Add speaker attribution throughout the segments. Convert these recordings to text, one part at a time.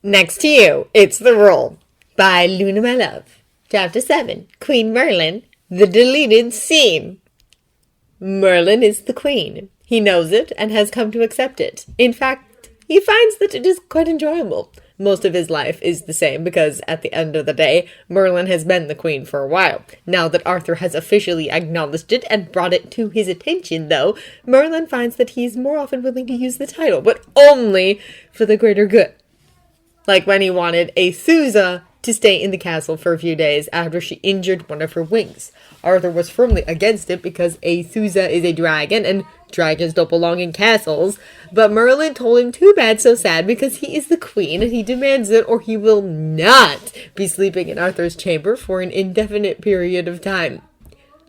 Speaker 1: Next to you, it's The Role by Luna My Love. Chapter 7, Queen Merlin, the deleted scene. Merlin is the queen. He knows it and has come to accept it. In fact, he finds that it is quite enjoyable. Most of his life is the same because, at the end of the day, Merlin has been the queen for a while. Now that Arthur has officially acknowledged it and brought it to his attention, though, Merlin finds that he is more often willing to use the title, but only for the greater good. Like when he wanted Aethusa to stay in the castle for a few days after she injured one of her wings. Arthur was firmly against it because Aethusa is a dragon and dragons don't belong in castles, but Merlin told him too bad so sad because he is the queen and he demands it or he will not be sleeping in Arthur's chamber for an indefinite period of time.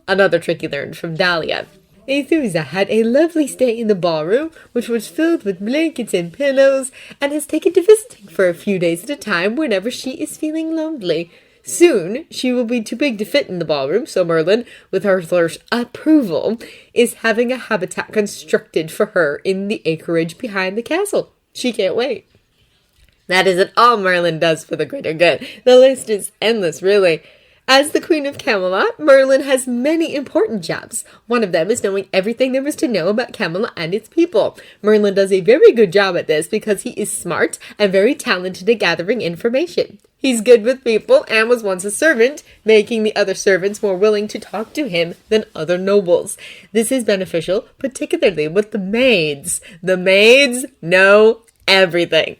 Speaker 1: Another trick he learned from Dahlia. Aethusa had a lovely stay in the ballroom, which was filled with blankets and pillows, and has taken to visiting for a few days at a time whenever she is feeling lonely. Soon, she will be too big to fit in the ballroom, so Merlin, with Arthur's approval, is having a habitat constructed for her in the acreage behind the castle. She can't wait. That isn't all Merlin does for the greater good. The list is endless, really. As the Queen of Camelot, Merlin has many important jobs. One of them is knowing everything there is to know about Camelot and its people. Merlin does a very good job at this because he is smart and very talented at gathering information. He's good with people and was once a servant, making the other servants more willing to talk to him than other nobles. This is beneficial, particularly with the maids. The maids know everything.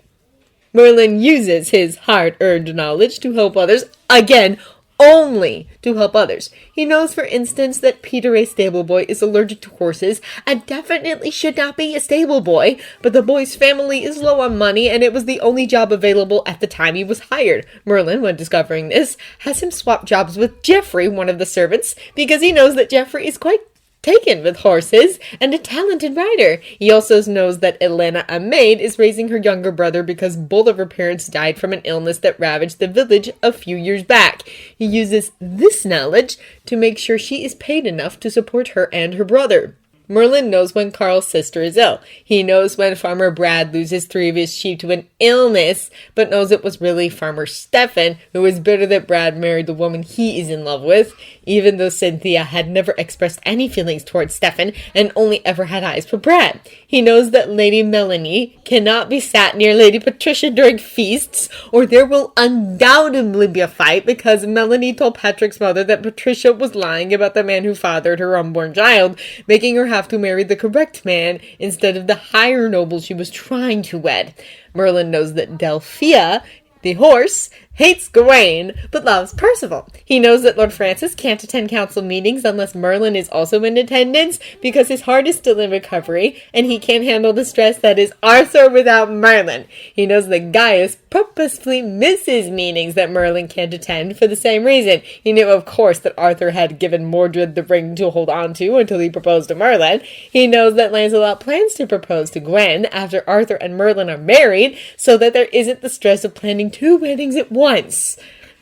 Speaker 1: Merlin uses his hard-earned knowledge to help others, again, only to help others. He knows, for instance, that Peter, a stable boy, is allergic to horses and definitely should not be a stable boy, but the boy's family is low on money and it was the only job available at the time he was hired. Merlin, when discovering this, has him swap jobs with Geoffrey, one of the servants, because he knows that Geoffrey is quite taken with horses and a talented rider. He also knows that Elena, a maid, is raising her younger brother because both of her parents died from an illness that ravaged the village a few years back. He uses this knowledge to make sure she is paid enough to support her and her brother. Merlin knows when Carl's sister is ill. He knows when Farmer Brad loses 3 of his sheep to an illness, but knows it was really Farmer Stefan who is bitter that Brad married the woman he is in love with, even though Cynthia had never expressed any feelings towards Stefan and only ever had eyes for Brad. He knows that Lady Melanie cannot be sat near Lady Patricia during feasts, or there will undoubtedly be a fight because Melanie told Patrick's mother that Patricia was lying about the man who fathered her unborn child, making her have to marry the correct man instead of the higher noble she was trying to wed. Merlin knows that Delphia, the horse, hates Gawain, but loves Percival. He knows that Lord Francis can't attend council meetings unless Merlin is also in attendance because his heart is still in recovery, and he can't handle the stress that is Arthur without Merlin. He knows that Gaius purposefully misses meetings that Merlin can't attend for the same reason. He knew, of course, that Arthur had given Mordred the ring to hold on to until he proposed to Merlin. He knows that Lancelot plans to propose to Gwen after Arthur and Merlin are married, so that there isn't the stress of planning 2 weddings at once.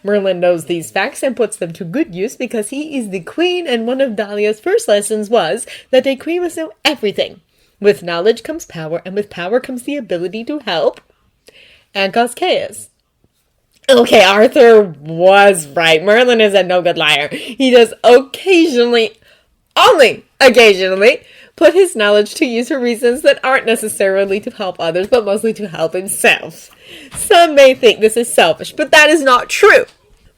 Speaker 1: Merlin knows these facts and puts them to good use because he is the queen, and one of Dahlia's first lessons was that a queen must know everything. With knowledge comes power, and with power comes the ability to help and cause chaos. Okay, Arthur was right. Merlin is a no good liar. He does occasionally, only occasionally, put his knowledge to use for reasons that aren't necessarily to help others, but mostly to help himself. Some may think this is selfish, but that is not true.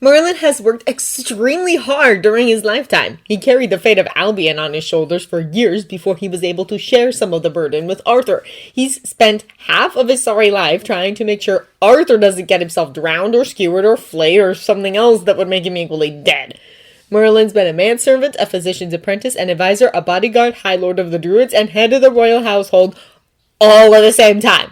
Speaker 1: Merlin has worked extremely hard during his lifetime. He carried the fate of Albion on his shoulders for years before he was able to share some of the burden with Arthur. He's spent half of his sorry life trying to make sure Arthur doesn't get himself drowned or skewered or flayed or something else that would make him equally dead. Merlin's been a manservant, a physician's apprentice, an advisor, a bodyguard, High Lord of the Druids, and head of the royal household all at the same time.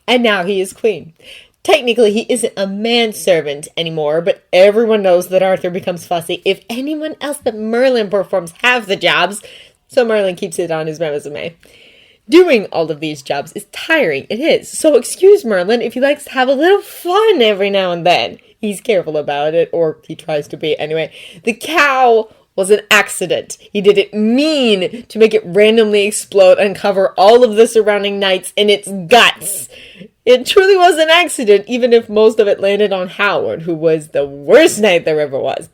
Speaker 1: And now he is queen. Technically, he isn't a manservant anymore, but everyone knows that Arthur becomes fussy if anyone else but Merlin performs half the jobs, so Merlin keeps it on his resume. Doing all of these jobs is tiring, it is, so excuse Merlin if he likes to have a little fun every now and then. He's careful about it, or he tries to be anyway. The cow was an accident. He didn't mean to make it randomly explode and cover all of the surrounding knights in its guts. It truly was an accident, even if most of it landed on Howard, who was the worst knight there ever was.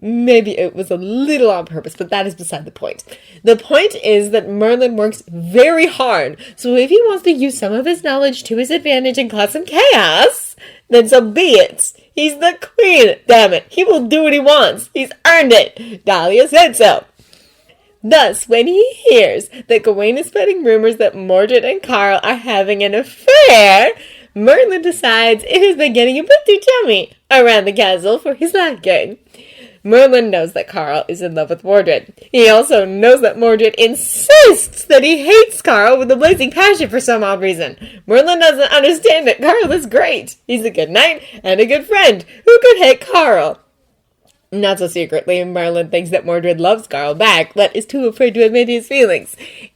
Speaker 1: Maybe it was a little on purpose, but that is beside the point. The point is that Merlin works very hard, so if he wants to use some of his knowledge to his advantage and cause some chaos, then so be it. He's the queen, damn it. He will do what he wants. He's earned it. Dahlia said so. Thus, when he hears that Gawain is spreading rumors that Mordred and Carl are having an affair, Merlin decides it has been getting a bit too chummy around the castle for his liking. Merlin knows that Carl is in love with Mordred. He also knows that Mordred insists that he hates Carl with a blazing passion for some odd reason. Merlin doesn't understand it. Carl is great. He's a good knight and a good friend. Who could hate Carl? Not so secretly, Merlin thinks that Mordred loves Carl back, but is too afraid to admit his feelings.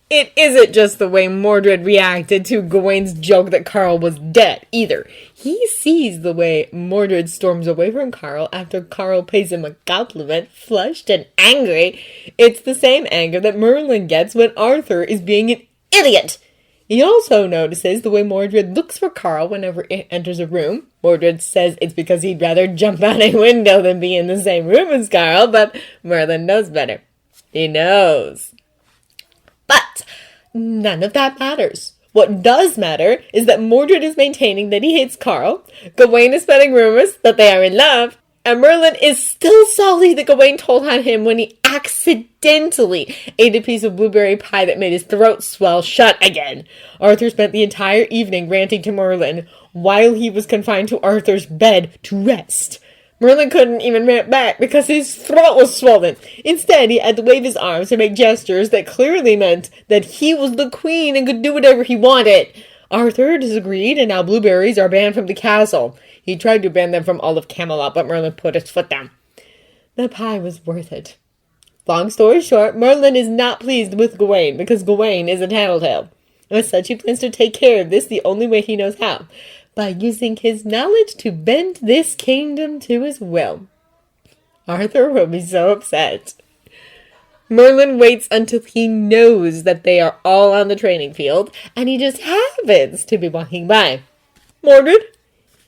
Speaker 1: It isn't just the way Mordred reacted to Gawain's joke that Carl was dead, either. He sees the way Mordred storms away from Carl after Carl pays him a compliment, flushed and angry. It's the same anger that Merlin gets when Arthur is being an idiot. He also notices the way Mordred looks for Carl whenever he enters a room. Mordred says it's because he'd rather jump out a window than be in the same room as Carl, but Merlin knows better. He knows. But none of that matters. What does matter is that Mordred is maintaining that he hates Carl, Gawain is spreading rumors that they are in love, and Merlin is still salty that Gawain told on him when he accidentally ate a piece of blueberry pie that made his throat swell shut again. Arthur spent the entire evening ranting to Merlin while he was confined to Arthur's bed to rest. Merlin couldn't even rant back because his throat was swollen. Instead, he had to wave his arms to make gestures that clearly meant that he was the queen and could do whatever he wanted. Arthur disagreed, and now blueberries are banned from the castle. He tried to ban them from all of Camelot, but Merlin put his foot down. The pie was worth it. Long story short, Merlin is not pleased with Gawain because Gawain is a tattletale. As such, he plans to take care of this the only way he knows how, by using his knowledge to bend this kingdom to his will. Arthur will be so upset. Merlin waits until he knows that they are all on the training field, and he just happens to be walking by. Mordred?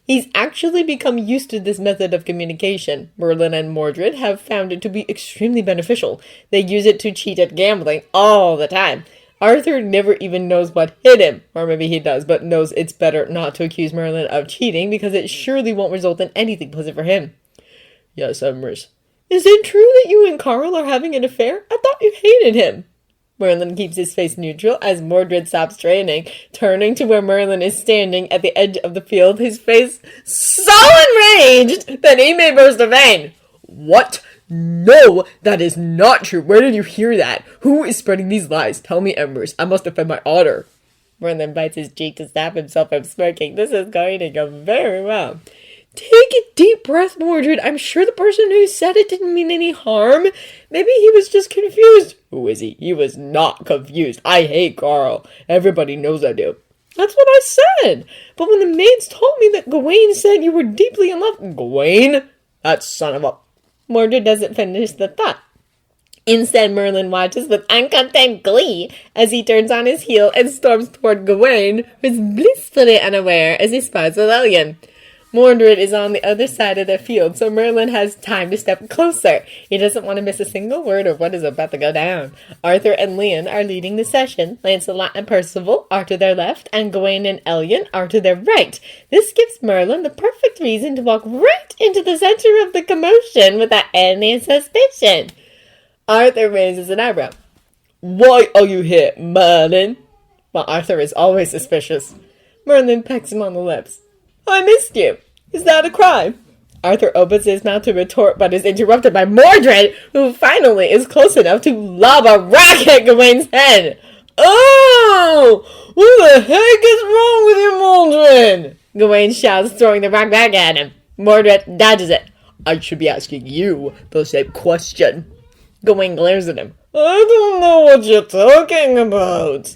Speaker 1: He's actually become used to this method of communication. Merlin and Mordred have found it to be extremely beneficial. They use it to cheat at gambling all the time. Arthur never even knows what hit him, or maybe he does, but knows it's better not to accuse Merlin of cheating because it surely won't result in anything pleasant for him. Yes, Emrys. Is it true that you and Carl are having an affair? I thought you hated him. Merlin keeps his face neutral as Mordred stops training, turning to where Merlin is standing at the edge of the field, his face so enraged that he may burst a vein. What? No, that is not true. Where did you hear that? Who is spreading these lies? Tell me, Emrys. I must defend my honor. Merlin bites his cheek to stop himself from smirking. This is going to go very well. Take a deep breath, Mordred. I'm sure the person who said it didn't mean any harm. Maybe he was just confused. Who is he? He was not confused. I hate Carl. Everybody knows I do. That's what I said. But when the maids told me that Gawain said you were deeply in love... Gawain? That son of a... Mordred doesn't finish the thought. Instead, Merlin watches with uncontained glee as he turns on his heel and storms toward Gawain, who is blissfully unaware as he spies with Lillian. Mordred is on the other side of the field, so Merlin has time to step closer. He doesn't want to miss a single word of what is about to go down. Arthur and Leon are leading the session. Lancelot and Percival are to their left, and Gawain and Elliot are to their right. This gives Merlin the perfect reason to walk right into the center of the commotion without any suspicion. Arthur raises an eyebrow. Why are you here, Merlin? Well, Arthur is always suspicious. Merlin pecks him on the lips. I missed you. Is that a crime? Arthur opens his mouth to retort, but is interrupted by Mordred, who finally is close enough to lob a rock at Gawain's head. Oh! What the heck is wrong with you, Mordred? Gawain shouts, throwing the rock back at him. Mordred dodges it. I should be asking you the same question. Gawain glares at him. I don't know what you're talking about.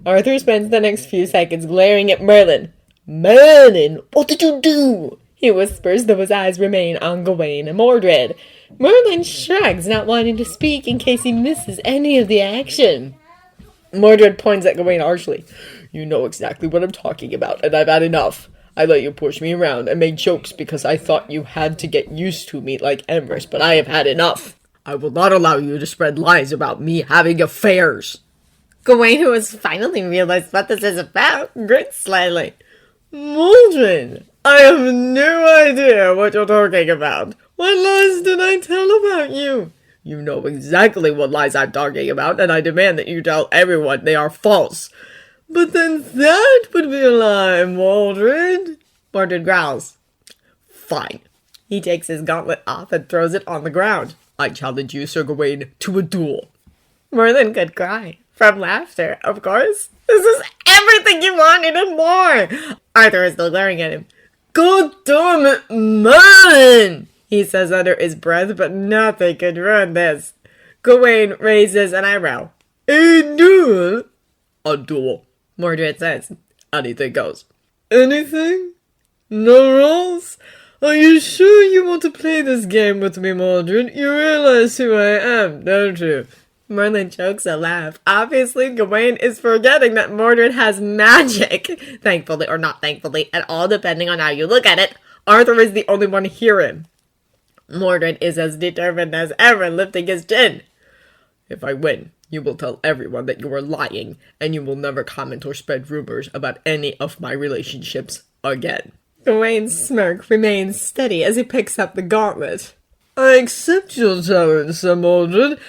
Speaker 1: Arthur spends the next few seconds glaring at Merlin. Merlin, what did you do? He whispers, though his eyes remain on Gawain and Mordred. Merlin shrugs, not wanting to speak in case he misses any of the action. Mordred points at Gawain harshly.
Speaker 2: You know exactly what I'm talking about, and I've had enough. I let you push me around and make jokes because I thought you had to get used to me like Empress, but I have had enough. I will not allow you to spread lies about me having affairs.
Speaker 1: Gawain, who has finally realized what this is about, grins slightly.
Speaker 2: Mordred, I have no idea what you're talking about. What lies did I tell about you? You know exactly what lies I'm talking about, and I demand that you tell everyone they are false. But then that would be a lie, Mordred.
Speaker 1: Mordred growls.
Speaker 2: Fine.
Speaker 1: He takes his gauntlet off and throws it on the ground.
Speaker 2: I challenge you, Sir Gawain, to a duel.
Speaker 1: Merlin could cry. From laughter, of course. This is everything you wanted and more. Arthur is still glaring at him.
Speaker 2: God damn it, Merlin! He says under his breath, but nothing could ruin this.
Speaker 1: Gawain raises an eyebrow.
Speaker 2: A duel? A duel,
Speaker 1: Mordred says.
Speaker 2: Anything goes. Anything? No rules? Are you sure you want to play this game with me, Mordred? You realize who I am, don't you?
Speaker 1: Merlin chokes a laugh. Obviously, Gawain is forgetting that Mordred has magic. Thankfully, or not thankfully, at all depending on how you look at it, Arthur is the only one hearing. Mordred is as determined as ever, lifting his chin.
Speaker 2: If I win, you will tell everyone that you are lying, and you will never comment or spread rumors about any of my relationships again.
Speaker 1: Gawain's smirk remains steady as he picks up the gauntlet.
Speaker 2: I accept your challenge, Sir Mordred,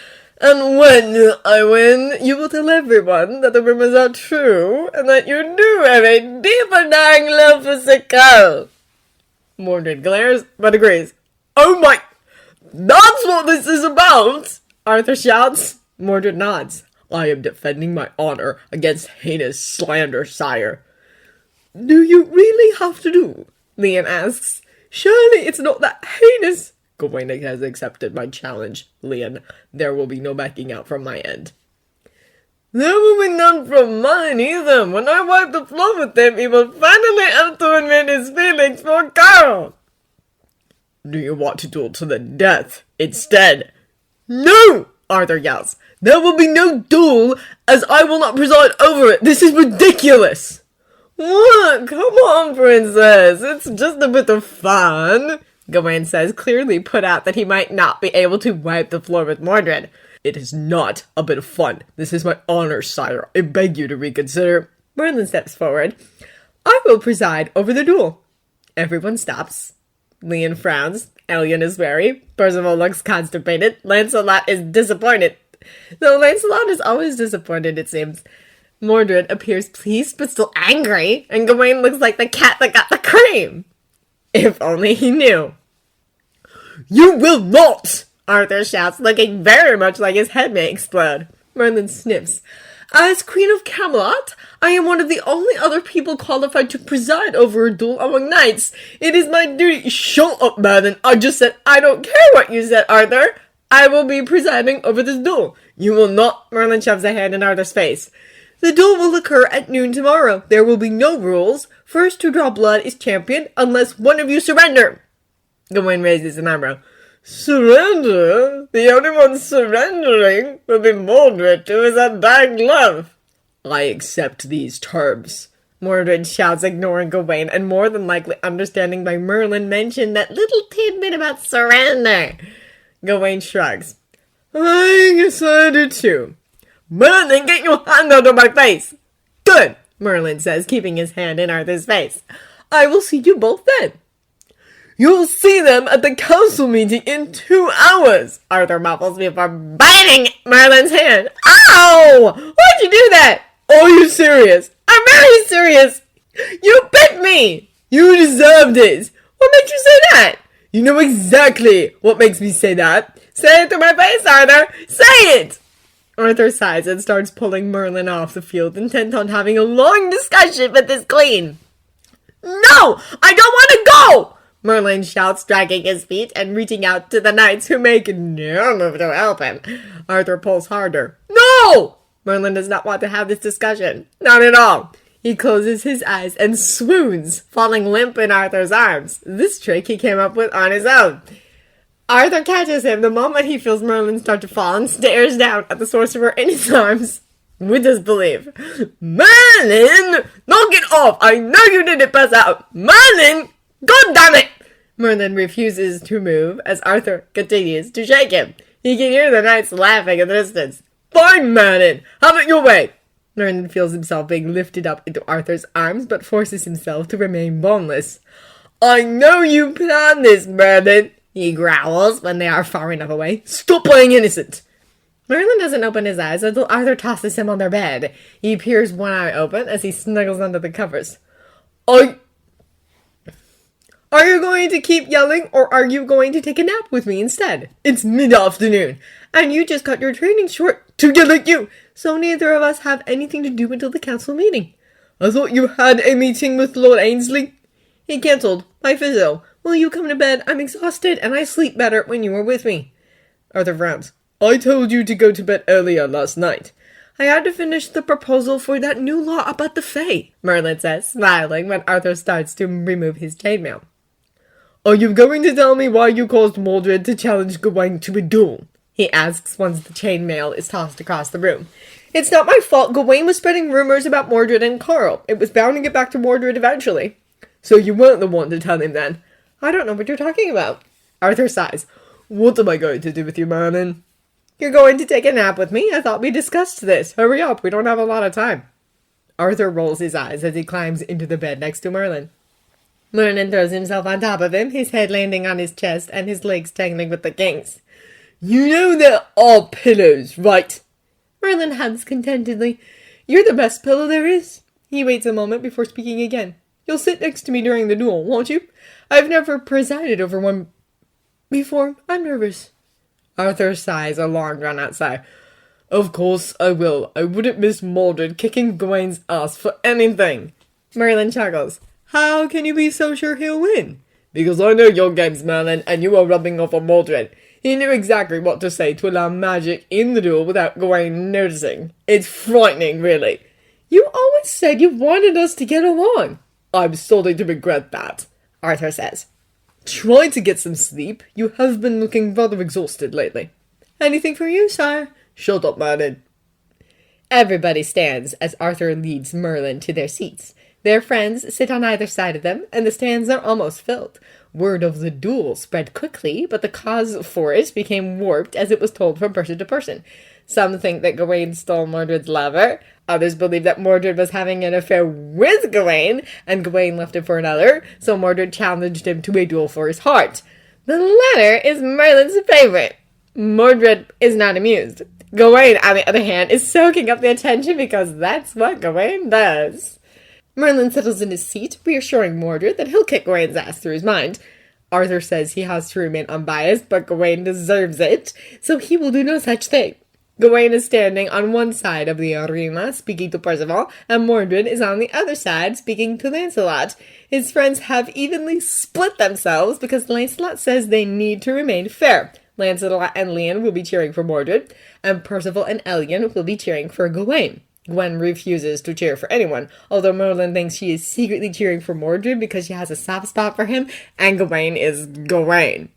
Speaker 2: and when I win, you will tell everyone that the rumors are true, and that you do have a deep and dying love for Sir Carl.
Speaker 1: Mordred glares, but agrees.
Speaker 2: Oh my! That's what this is about!
Speaker 1: Arthur shouts. Mordred nods.
Speaker 2: I am defending my honor against heinous slander, sire. Do you really have to do?
Speaker 1: Leon asks.
Speaker 2: Surely it's not that heinous. Gawain has accepted my challenge, Leon. There will be no backing out from my end. There will be none from mine either. When I wipe the floor with him, he will finally have to admit his feelings for Carl. Do you want to duel to the death instead? No! Arthur yells. There will be no duel, as I will not preside over it. This is ridiculous. What? Come on, princess. It's just a bit of fun.
Speaker 1: Gawain says, clearly put out that he might not be able to wipe the floor with Mordred.
Speaker 2: It is not a bit of fun. This is my honor, sire. I beg you to reconsider.
Speaker 1: Merlin steps forward. I will preside over the duel. Everyone stops. Leon frowns. Elian is wary. Percival looks constipated. Lancelot is disappointed. Though Lancelot is always disappointed, it seems. Mordred appears pleased but still angry, and Gawain looks like the cat that got the cream. If only he knew.
Speaker 2: You will not!
Speaker 1: Arthur shouts, looking very much like his head may explode. Merlin sniffs. As Queen of Camelot, I am one of the only other people qualified to preside over a duel among knights. It is my duty.
Speaker 2: Shut up, Merlin. I just said
Speaker 1: I don't care what you said, Arthur. I will be presiding over this duel.
Speaker 2: You will not.
Speaker 1: Merlin shoves a hand in Arthur's face. The duel will occur at noon tomorrow. There will be no rules. First to draw blood is champion unless one of you surrender. Gawain raises an eyebrow.
Speaker 2: Surrender? The only one surrendering will be Mordred, who is undying love. I accept these terms.
Speaker 1: Mordred shouts, ignoring Gawain, and more than likely understanding by Merlin mentioned that little tidbit about surrender. Gawain shrugs.
Speaker 2: I guess I do too.
Speaker 1: Merlin, get your hand out of my face! Good, Merlin says, keeping his hand in Arthur's face. I will see you both then.
Speaker 2: You'll see them at the council meeting in 2 hours.
Speaker 1: Arthur muffles before biting Merlin's hand. Ow! Why'd you do that?
Speaker 2: Are you serious?
Speaker 1: I'm very serious. You bit me.
Speaker 2: You deserved it.
Speaker 1: What makes you say that?
Speaker 2: You know exactly what makes me say that.
Speaker 1: Say it to my face, Arthur. Say it. Arthur sighs and starts pulling Merlin off the field, intent on having a long discussion with his queen. No! I don't want to go! Merlin shouts, dragging his feet and reaching out to the knights who make no move to help him. Arthur pulls harder. No! Merlin does not want to have this discussion. Not at all. He closes his eyes and swoons, falling limp in Arthur's arms. This trick he came up with on his own. Arthur catches him the moment he feels Merlin start to fall and stares down at the sorcerer in his arms.
Speaker 2: with disbelief. Merlin! Knock it off! I know you didn't pass out! Merlin! God damn it! Merlin refuses to move as Arthur continues to shake him. He can hear the knights laughing in the distance. Fine, Merlin! Have it your way! Merlin feels himself being lifted up into Arthur's arms, but forces himself to remain boneless. I know you planned this, Merlin, he growls when they are far enough away. Stop playing innocent! Merlin doesn't open his eyes until Arthur tosses him on their bed. He peers one eye open as he snuggles under the covers. Are you going to keep yelling, or are you going to take a nap with me instead? It's mid-afternoon, and you just cut your training short to yell at you, so neither of us have anything to do until the council meeting. I thought you had a meeting with Lord Ainsley. He cancelled my physio. Will you come to bed? I'm exhausted, and I sleep better when you are with me. Arthur frowns. I told you to go to bed earlier last night. I had to finish the proposal for that new law about the Fae, Merlin says, smiling when Arthur starts to remove his chainmail. Are you going to tell me why you caused Mordred to challenge Gawain to a duel? He asks once the chainmail is tossed across the room. It's not my fault. Gawain was spreading rumors about Mordred and Carl. It was bound to get back to Mordred eventually. So you weren't the one to tell him then? I don't know what you're talking about. Arthur sighs. What am I going to do with you, Merlin? You're going to take a nap with me? I thought we discussed this. Hurry up, we don't have a lot of time. Arthur rolls his eyes as he climbs into the bed next to Merlin. Merlin throws himself on top of him, his head landing on his chest and his legs tangling with the kinks. You know there are pillows, right? Merlin hugs contentedly. You're the best pillow there is. He waits a moment before speaking again. You'll sit next to me during the duel, won't you? I've never presided over one before. I'm nervous. Arthur sighs a long drawn-out sigh. Of course I will. I wouldn't miss Mordred kicking Gawain's ass for anything. Merlin chuckles. How can you be so sure he'll win? Because I know your games, Merlin, and you are rubbing off on Mordred. He knew exactly what to say to allow magic in the duel without Gawain noticing. It's frightening, really. You always said you wanted us to get along. I'm starting to regret that, Arthur says. Try to get some sleep. You have been looking rather exhausted lately. Anything for you, sire? Shut up, Merlin. Everybody stands as Arthur leads Merlin to their seats. Their friends sit on either side of them, and the stands are almost filled. Word of the duel spread quickly, but the cause for it became warped as it was told from person to person. Some think that Gawain stole Mordred's lover. Others believe that Mordred was having an affair with Gawain, and Gawain left him for another, so Mordred challenged him to a duel for his heart. The latter is Merlin's favorite. Mordred is not amused. Gawain, on the other hand, is soaking up the attention because that's what Gawain does. Merlin settles in his seat, reassuring Mordred that he'll kick Gawain's ass through his mind. Arthur says he has to remain unbiased, but Gawain deserves it, so he will do no such thing. Gawain is standing on one side of the arena, speaking to Percival, and Mordred is on the other side, speaking to Lancelot. His friends have evenly split themselves because Lancelot says they need to remain fair. Lancelot and Leon will be cheering for Mordred, and Percival and Elyan will be cheering for Gawain. Gwen refuses to cheer for anyone, although Merlin thinks she is secretly cheering for Mordred because she has a soft spot for him, and Gawain is Gawain.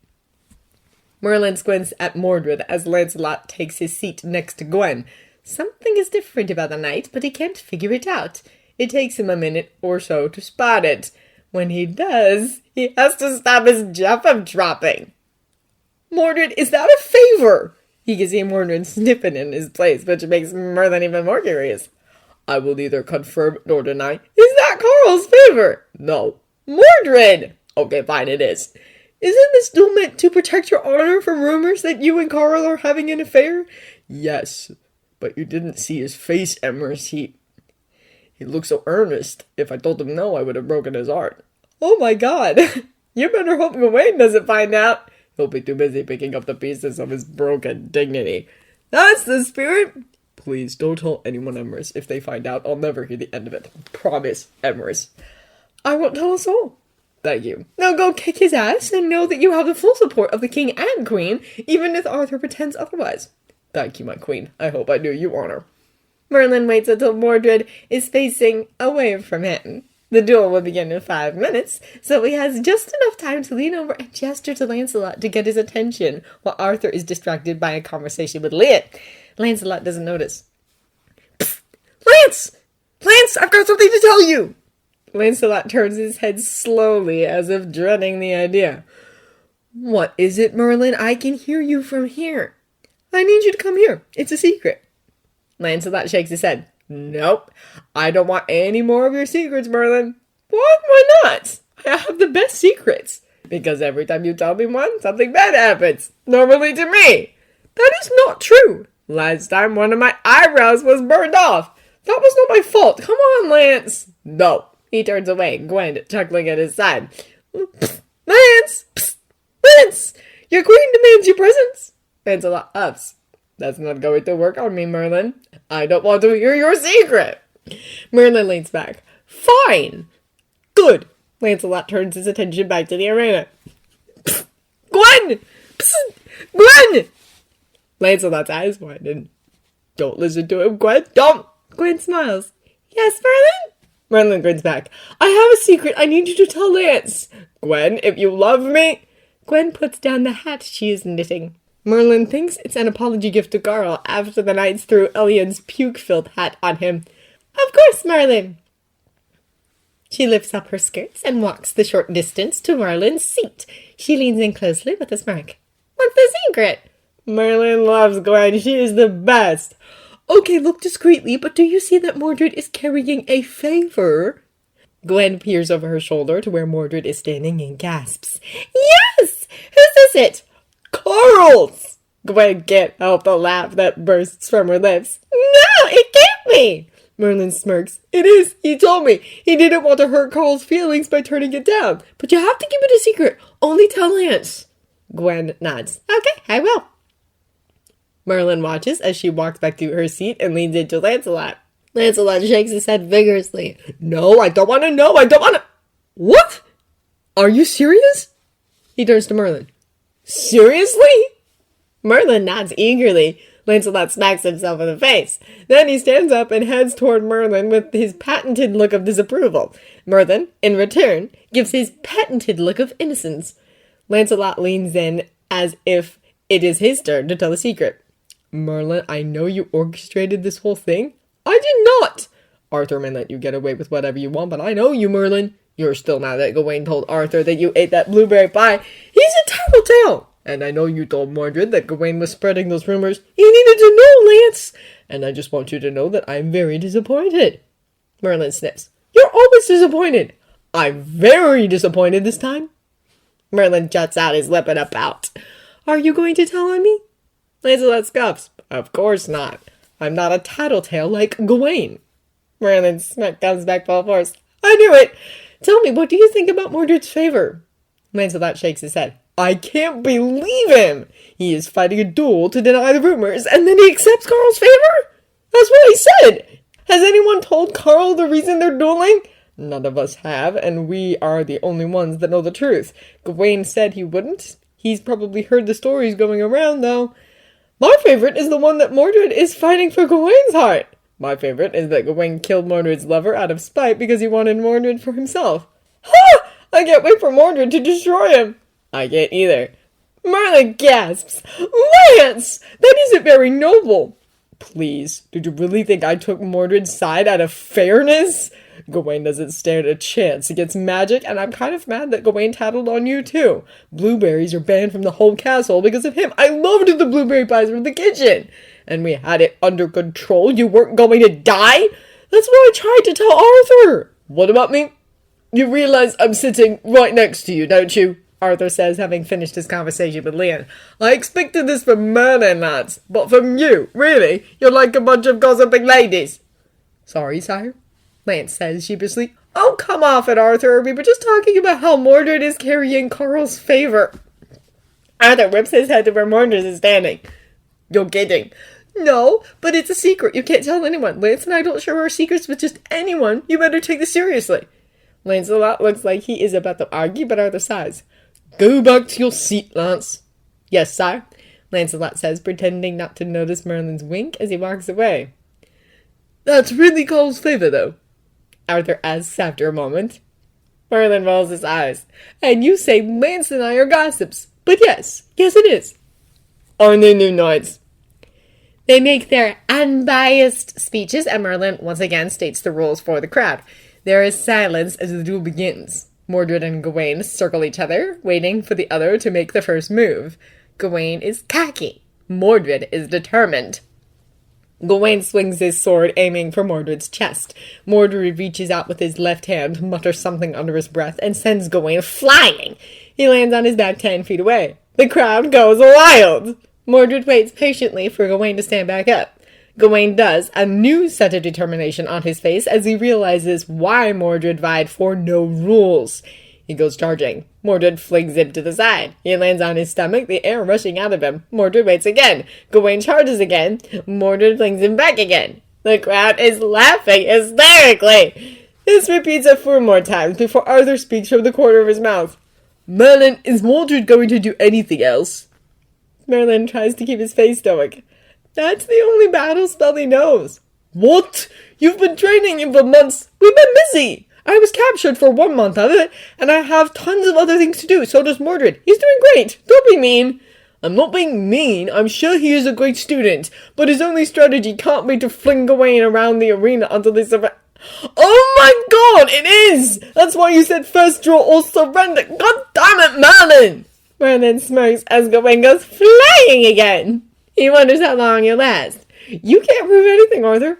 Speaker 2: Merlin squints at Mordred as Lancelot takes his seat next to Gwen. Something is different about the knight, but he can't figure it out. It takes him a minute or so to spot it. When he does, he has to stop his jaw from dropping. Mordred, is that a favor? He can see Mordred sniffing in his place, which makes Merlin even more curious. I will neither confirm nor deny. Is that Carl's favor? No. Mordred! Okay, fine, it is. Isn't this duel meant to protect your honor from rumors that you and Carl are having an affair? Yes, but you didn't see his face, Emrys. He looked so earnest. If I told him no, I would have broken his heart. Oh my god. You better hope Gawain doesn't find out. He'll be too busy picking up the pieces of his broken dignity. That's the spirit. Please don't tell anyone, Emrys. If they find out, I'll never hear the end of it. Promise, Emrys. I won't tell a soul. Thank you. Now go kick his ass and know that you have the full support of the king and queen, even if Arthur pretends otherwise. Thank you, my queen. I hope I do you honor. Merlin waits until Mordred is facing away from him. The duel will begin in 5 minutes, so he has just enough time to lean over and gesture to Lancelot to get his attention, while Arthur is distracted by a conversation with Leon. Lancelot doesn't notice. Pfft, Lance! Lance, I've got something to tell you! Lancelot turns his head slowly, as if dreading the idea. What is it, Merlin? I can hear you from here. I need you to come here. It's a secret. Lancelot shakes his head. Nope. I don't want any more of your secrets, Merlin. What? Why not? I have the best secrets. Because every time you tell me one, something bad happens. Normally to me. That is not true. Last time one of my eyebrows was burned off. That was not my fault. Come on, Lance. No. He turns away, Gwen chuckling at his side. Psst, Lance! Psst, Lance! Your queen demands your presence. Lancelot ups. That's not going to work on me, Merlin. I don't want to hear your secret. Merlin leans back. Fine. Good. Lancelot turns his attention back to the arena. Psst, Gwen! Psst, Gwen! Lancelot's eyes widen. Don't listen to him, Gwen. Don't! Gwen smiles. Yes, Merlin? Merlin grins back. I have a secret I need you to tell Lance. Gwen, if you love me... Gwen puts down the hat she is knitting. Merlin thinks it's an apology gift to Garl after the knights threw Elian's puke-filled hat on him. Of course, Merlin. She lifts up her skirts and walks the short distance to Merlin's seat. She leans in closely with a smirk. What's the secret? Merlin loves Gwen. She is the best. Okay, look discreetly, but do you see that Mordred is carrying a favor? Gwen peers over her shoulder to where Mordred is standing and gasps. Yes! Whose is it? Carl's! Gwen can't help the laugh that bursts from her lips. No, it can't be! Merlin smirks. It is. He told me. He didn't want to hurt Carl's feelings by turning it down. But you have to keep it a secret. Only tell Lance. Gwen nods. Okay, I will. Merlin watches as she walks back to her seat and leans into Lancelot. Lancelot shakes his head vigorously. No, I don't want to know. I don't want to... What? Are you serious? He turns to Merlin. Seriously? Merlin nods eagerly. Lancelot smacks himself in the face. Then he stands up and heads toward Merlin with his patented look of disapproval. Merlin, in return, gives his patented look of innocence. Lancelot leans in as if it is his turn to tell the secret. Merlin, I know you orchestrated this whole thing. I did not! Arthur may let you get away with whatever you want, but I know you, Merlin. You're still mad that Gawain told Arthur that you ate that blueberry pie. He's a tattletale! And I know you told Mordred that Gawain was spreading those rumors. You needed to know, Lance! And I just want you to know that I'm very disappointed. Merlin sniffs. You're always disappointed. I'm very disappointed this time. Merlin juts out his lip in a pout. Are you going to tell on me? Lancelot scoffs. Of course not. I'm not a tattletale like Gawain. Merlin's smirk comes back full force. I knew it! Tell me, what do you think about Mordred's favor? Lancelot shakes his head. I can't believe him! He is fighting a duel to deny the rumors, and then he accepts Carl's favor? That's what I said! Has anyone told Carl the reason they're dueling? None of us have, and we are the only ones that know the truth. Gawain said he wouldn't. He's probably heard the stories going around, though. My favorite is the one that Mordred is fighting for Gawain's heart. My favorite is that Gawain killed Mordred's lover out of spite because he wanted Mordred for himself. Ha! I can't wait for Mordred to destroy him. I can't either. Merlin gasps. Lance! That isn't very noble. Please, did you really think I took Mordred's side out of fairness? Gawain doesn't stand a chance against magic, and I'm kind of mad that Gawain tattled on you too. Blueberries are banned from the whole castle because of him. I loved the blueberry pies from the kitchen. And we had it under control. You weren't going to die? That's what I tried to tell Arthur. What about me? You realize I'm sitting right next to you, don't you? Arthur says, having finished his conversation with Leon. I expected this from Merlin, lads, but from you, really? You're like a bunch of gossiping ladies. Sorry, sire, Lance says sheepishly. Oh, come off it, Arthur. We were just talking about how Mordred is carrying Carl's favor. Arthur whips his head to where Mordred is standing. You're kidding. No, but it's a secret. You can't tell anyone. Lance and I don't share our secrets with just anyone. You better take this seriously. Lancelot looks like he is about to argue, but Arthur sighs. Go back to your seat, Lance. Yes, sire, Lancelot says, pretending not to notice Merlin's wink as he walks away. That's really Carl's favor, though, Arthur asks after a moment. Merlin rolls his eyes. And you say Lance and I are gossips. But yes it is. Aren't they new knights?
Speaker 1: They make their unbiased speeches, and Merlin once again states the rules for the crowd. There is silence as the duel begins. Mordred and Gawain circle each other, waiting for the other to make the first move. Gawain is cocky. Mordred is determined. Gawain swings his sword, aiming for Mordred's chest. Mordred reaches out with his left hand, mutters something under his breath, and sends Gawain flying. He lands on his back 10 feet away. The crowd goes wild. Mordred waits patiently for Gawain to stand back up. Gawain does, a new set of determination on his face as he realizes why Mordred vied for no rules. He goes charging. Mordred flings him to the side. He lands on his stomach, the air rushing out of him. Mordred waits again. Gawain charges again. Mordred flings him back again. The crowd is laughing hysterically. This repeats a few more times before Arthur speaks from the corner of his mouth. Merlin, is Mordred going to do anything else? Merlin tries to keep his face stoic. That's the only battle spell he knows. What? You've been training him for months. We've been busy. I was captured for 1 month of it, and I have tons of other things to do. So does Mordred. He's doing great. Don't be mean. I'm not being mean. I'm sure he is a great student, but his only strategy can't be to fling Gawain around the arena until they surrender. Oh my god, it is! That's why you said first draw or surrender. God damn it, Merlin! Merlin smirks as Gawain goes flying again. He wonders how long he'll last. You can't prove anything, Arthur.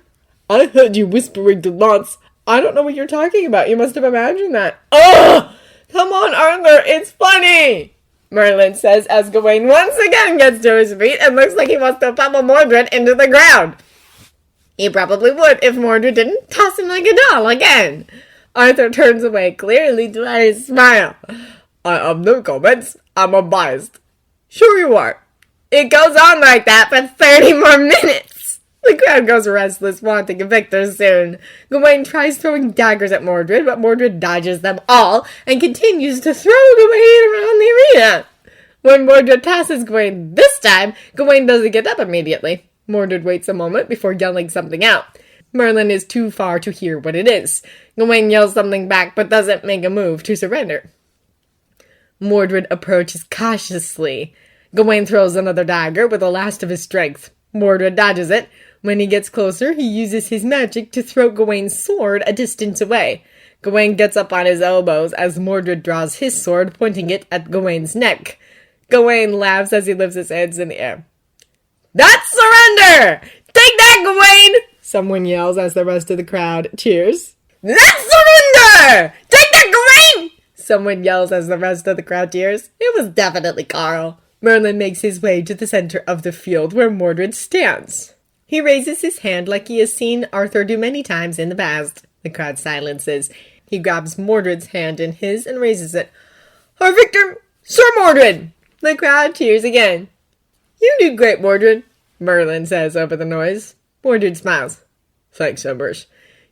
Speaker 1: I heard you whispering to Lance. I don't know what you're talking about. You must have imagined that. Ugh! Come on, Arthur. It's funny! Merlin says as Gawain once again gets to his feet and looks like he wants to pummel Mordred into the ground. He probably would if Mordred didn't toss him like a doll again. Arthur turns away, clearly to hide his smile. I have no comments. I'm unbiased. Sure you are. It goes on like that for 30 more minutes. The crowd goes restless, wanting a victor soon. Gawain tries throwing daggers at Mordred, but Mordred dodges them all and continues to throw Gawain around the arena. When Mordred tosses Gawain this time, Gawain doesn't get up immediately. Mordred waits a moment before yelling something out. Merlin is too far to hear what it is. Gawain yells something back, but doesn't make a move to surrender. Mordred approaches cautiously. Gawain throws another dagger with the last of his strength. Mordred dodges it. When he gets closer, he uses his magic to throw Gawain's sword a distance away. Gawain gets up on his elbows as Mordred draws his sword, pointing it at Gawain's neck. Gawain laughs as he lifts his hands in the air. That's surrender! Take that, Gawain! Someone yells as the rest of the crowd cheers. That's surrender! Take that, Gawain! Someone yells as the rest of the crowd cheers. It was definitely Carl. Merlin makes his way to the center of the field where Mordred stands. He raises his hand like he has seen Arthur do many times in the past. The crowd silences. He grabs Mordred's hand in his and raises it. Our victor, Sir Mordred! The crowd cheers again. You did great, Mordred, Merlin says over the noise. Mordred smiles. Thanks, Embers.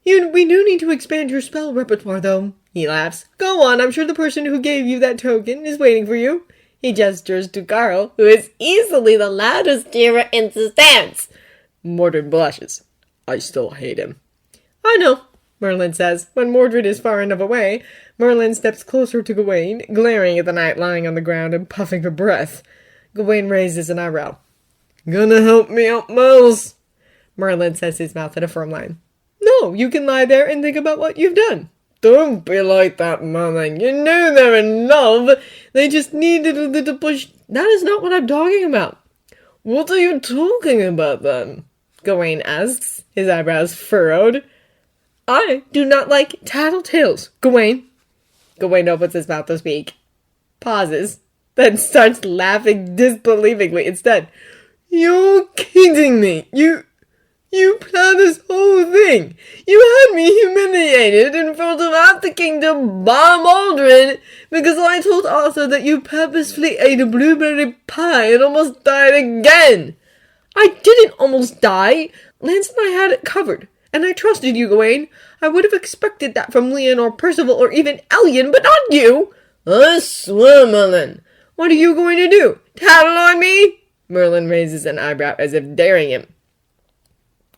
Speaker 1: We do need to expand your spell repertoire, though. He laughs. Go on, I'm sure the person who gave you that token is waiting for you. He gestures to Carl, who is easily the loudest cheerer in the stands. Mordred blushes. I still hate him. I know, Merlin says. When Mordred is far enough away, Merlin steps closer to Gawain, glaring at the knight lying on the ground and puffing for breath. Gawain raises an eyebrow. Gonna help me out, Miles? Merlin says, his mouth in a firm line. No, you can lie there and think about what you've done. Don't be like that, Merlin. You know they're in love. They just needed a little push. That is not what I'm talking about. What are you talking about, then? Gawain asks, his eyebrows furrowed. I do not like tattletales, Gawain. Gawain opens his mouth to speak. Pauses, then starts laughing disbelievingly instead. You're kidding me. You planned this whole thing. You had me humiliated in front of half the kingdom by Mordred because I told Arthur that you purposefully ate a blueberry pie and almost died again. I didn't almost die. Lance and I had it covered, and I trusted you, Gawain. I would have expected that from Leon or Percival or even Ellion, but not you. I swear, Merlin. What are you going to do? Tattle on me? Merlin raises an eyebrow as if daring him.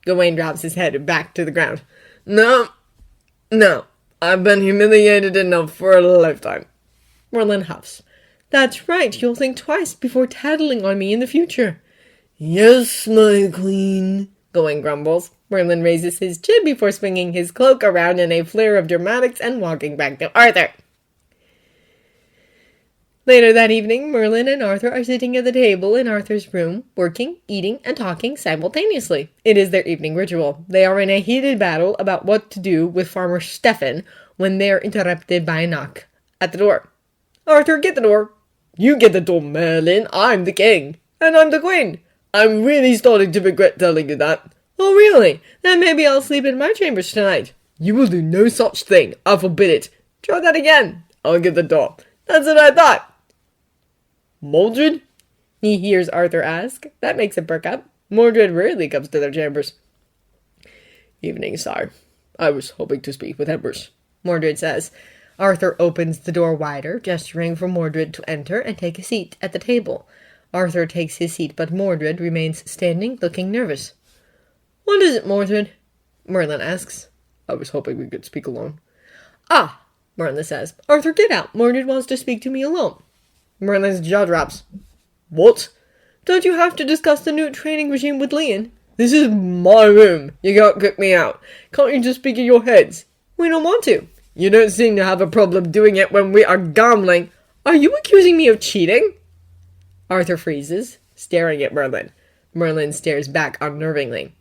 Speaker 1: Gawain drops his head back to the ground. No. I've been humiliated enough for a lifetime. Merlin huffs. That's right. You'll think twice before tattling on me in the future.
Speaker 2: Yes, my queen, Gawain grumbles. Merlin raises his chin before swinging his cloak around in a flare of dramatics and walking back to Arthur. Later that evening, Merlin and Arthur are sitting at the table in Arthur's room, working, eating, and talking simultaneously. It is their evening ritual. They are in a heated battle about what to do with Farmer Stefan when they are interrupted by a knock at the door. Arthur, get the door. You get the door, Merlin. I'm the king. And I'm the queen. I'm really starting to regret telling you that. Oh, really? Then maybe I'll sleep in my chambers tonight. You will do no such thing. I forbid it. Try that again. I'll get the door. That's what I thought. Mordred? He hears Arthur ask. That makes him perk up. Mordred rarely comes to their chambers. Evening, sire. I was hoping to speak with Embers, Mordred says. Arthur opens the door wider, gesturing for Mordred to enter and take a seat at the table. Arthur takes his seat, but Mordred remains standing, looking nervous. What is it, Mordred? Merlin asks. I was hoping we could speak alone. Ah, Merlin says. Arthur, get out. Mordred wants to speak to me alone. Merlin's jaw drops. What? Don't you have to discuss the new training regime with Leon? This is my room. You can't kick me out. Can't you just speak in your heads? We don't want to. You don't seem to have a problem doing it when we are gambling. Are you accusing me of cheating? Arthur freezes, staring at Merlin. Merlin stares back unnervingly.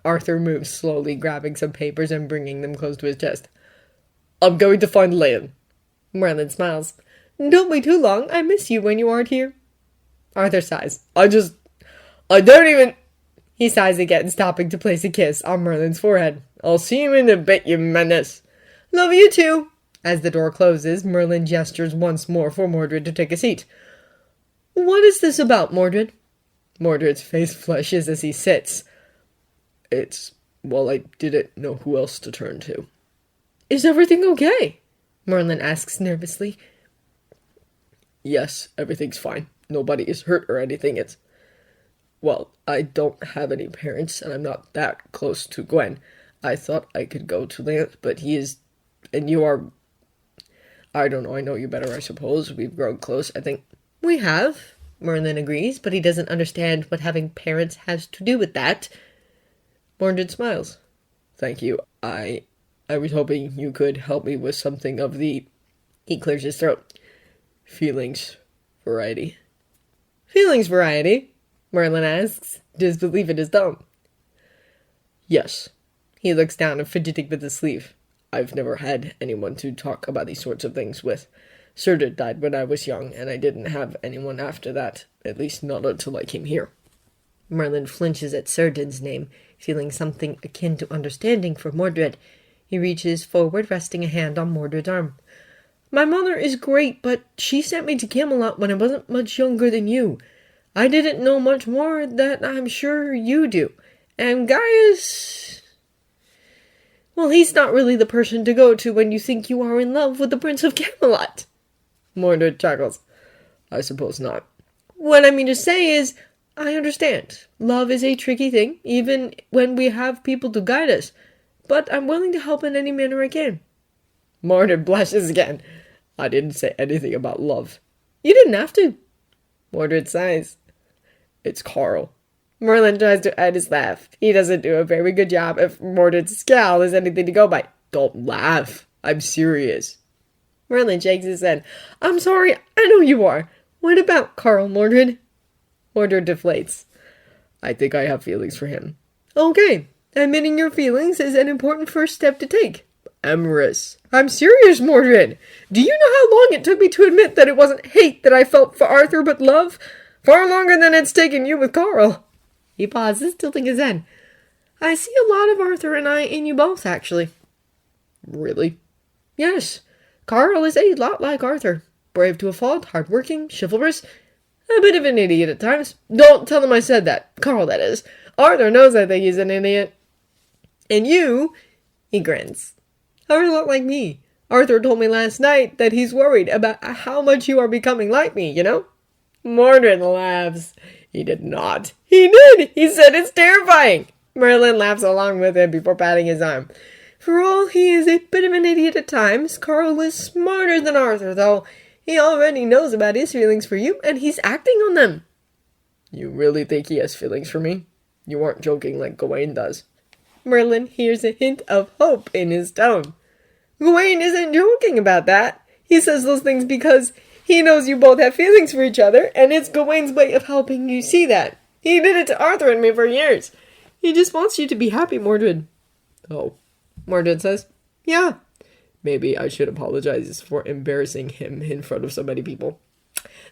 Speaker 2: Arthur moves slowly, grabbing some papers and bringing them close to his chest. I'm going to find Leon. Merlin smiles. Don't wait too long. I miss you when you aren't here. Arthur sighs. I don't even... He sighs again, stopping to place a kiss on Merlin's forehead. I'll see you in a bit, you menace. Love you too. As the door closes, Merlin gestures once more for Mordred to take a seat. What is this about, Mordred? Mordred's face flushes as he sits. Well, I didn't know who else to turn to. Is everything okay? Merlin asks nervously. Yes, everything's fine. Nobody is hurt or anything. Well, I don't have any parents, and I'm not that close to Gwen. I thought I could go to Lance, but he is... And you are... I don't know, I know you better, I suppose. We've grown close, I think. We have, Merlin agrees, but he doesn't understand what having parents has to do with that. Mordred smiles. Thank you. I was hoping you could help me with something of the... He clears his throat. Feelings variety. Feelings variety? Merlin asks, disbelief in his tone. Yes. He looks down and fidgeting with his sleeve. I've never had anyone to talk about these sorts of things with. Surdid died when I was young, and I didn't have anyone after that, at least not until I came here. Merlin flinches at Surdid's name, feeling something akin to understanding for Mordred. He reaches forward, resting a hand on Mordred's arm. My mother is great, but she sent me to Camelot when I wasn't much younger than you. I didn't know much more that I'm sure you do. And Gaius... Well, he's not really the person to go to when you think you are in love with the Prince of Camelot. Mordred chuckles. I suppose not. What I mean to say is, I understand. Love is a tricky thing, even when we have people to guide us. But I'm willing to help in any manner I can. Mordred blushes again. I didn't say anything about love. You didn't have to. Mordred sighs. It's Carl. Merlin tries to add his laugh. He doesn't do a very good job if Mordred's scowl is anything to go by. Don't laugh. I'm serious. Merlin shakes his head. I'm sorry. I know you are. What about Carl, Mordred? Mordred deflates. I think I have feelings for him. Okay. Admitting your feelings is an important first step to take. Amorous. I'm serious, Mordred. Do you know how long it took me to admit that it wasn't hate that I felt for Arthur, but love? Far longer than it's taken you with Carl. He pauses, tilting his head. I see a lot of Arthur and I in you both, actually. Really? Yes. Carl is a lot like Arthur. Brave to a fault, hard-working, chivalrous, a bit of an idiot at times. Don't tell him I said that. Carl, that is. Arthur knows I think he's an idiot. And you, he grins, are a lot like me. Arthur told me last night that he's worried about how much you are becoming like me, you know? Mordred laughs. He did not. He did. He said it's terrifying. Merlin laughs along with him before patting his arm. For all he is a bit of an idiot at times, Carl is smarter than Arthur, though. He already knows about his feelings for you, and he's acting on them. You really think he has feelings for me? You aren't joking like Gawain does.
Speaker 1: Merlin hears a hint of hope in his tone. Gawain isn't joking about that. He says those things because he knows you both have feelings for each other, and it's Gawain's way of helping you see that. He did it to Arthur and me for years. He just wants you to be happy, Mordred.
Speaker 2: Oh,
Speaker 1: Mordred says, yeah.
Speaker 2: maybe I should apologize for embarrassing him in front of so many people.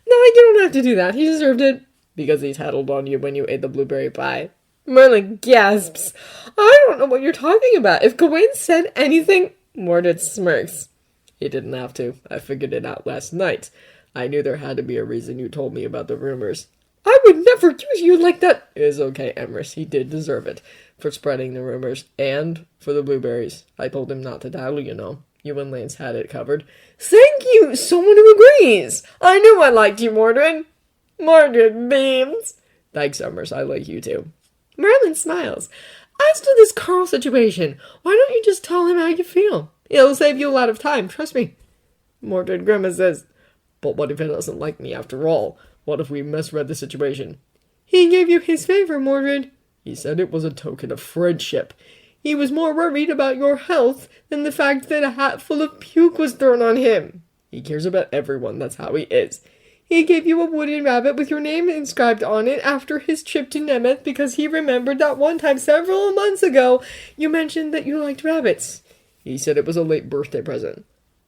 Speaker 1: No, you don't have to do that. He deserved it.
Speaker 2: Because he tattled on you when you ate the blueberry pie.
Speaker 1: Merlin gasps. I don't know what you're talking about. If Gawain said anything... Mordred smirks.
Speaker 2: He didn't have to. I figured it out last night. I knew there had to be a reason you told me about the rumors.
Speaker 1: I would never use you like that.
Speaker 2: It's okay, Emrys. He did deserve it. For spreading the rumors. And for the blueberries. I told him not to tattle, you know. You and Lance had it covered.
Speaker 1: Thank you, someone who agrees. I knew I liked you, Mordred. Mordred beams.
Speaker 2: Thanks, Emrys. I like you too.
Speaker 1: Merlin smiles. As to this Carl situation, why don't you just tell him how you feel? It'll save you a lot of time, trust me.
Speaker 2: Mordred grimaces. But what if he doesn't like me after all? What if we misread the situation?
Speaker 1: He gave you his favor, Mordred.
Speaker 2: He said it was a token of friendship.
Speaker 1: He was more worried about your health than the fact that a hat full of puke was thrown on him.
Speaker 2: He cares about everyone, that's how he is.
Speaker 1: He gave you a wooden rabbit with your name inscribed on it after his trip to Nemeth because he remembered that one time several months ago you mentioned that you liked rabbits.
Speaker 2: He said it was a late birthday present.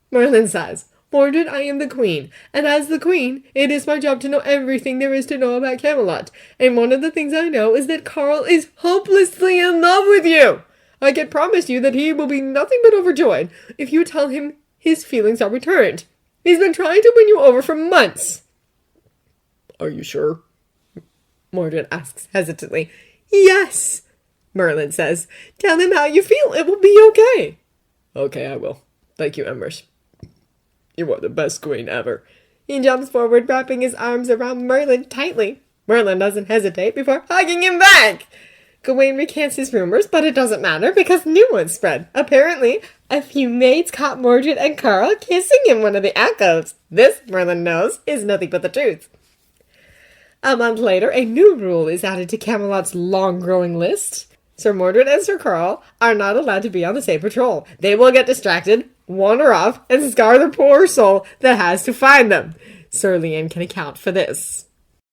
Speaker 1: Merlin says, Mordred, I am the queen, and as the queen, it is my job to know everything there is to know about Camelot, and one of the things I know is that Carl is hopelessly in love with you. I can promise you that he will be nothing but overjoyed if you tell him his feelings are returned. He's been trying to win you over for months.
Speaker 2: Are you sure?
Speaker 1: Mordred asks hesitantly. Yes, Merlin says. Tell him how you feel. It will be okay.
Speaker 2: Okay, I will. Thank you, Emrys. You are the best queen ever.
Speaker 1: He jumps forward, wrapping his arms around Merlin tightly. Merlin doesn't hesitate before hugging him back. Gawain recants his rumors, but it doesn't matter because new ones spread. Apparently, a few maids caught Mordred and Carl kissing in one of the alcoves. This, Merlin knows, is nothing but the truth. A month later, a new rule is added to Camelot's long-growing list. Sir Mordred and Sir Carl are not allowed to be on the same patrol. They will get distracted, wander off, and scar the poor soul that has to find them. Sir Leon can account for this.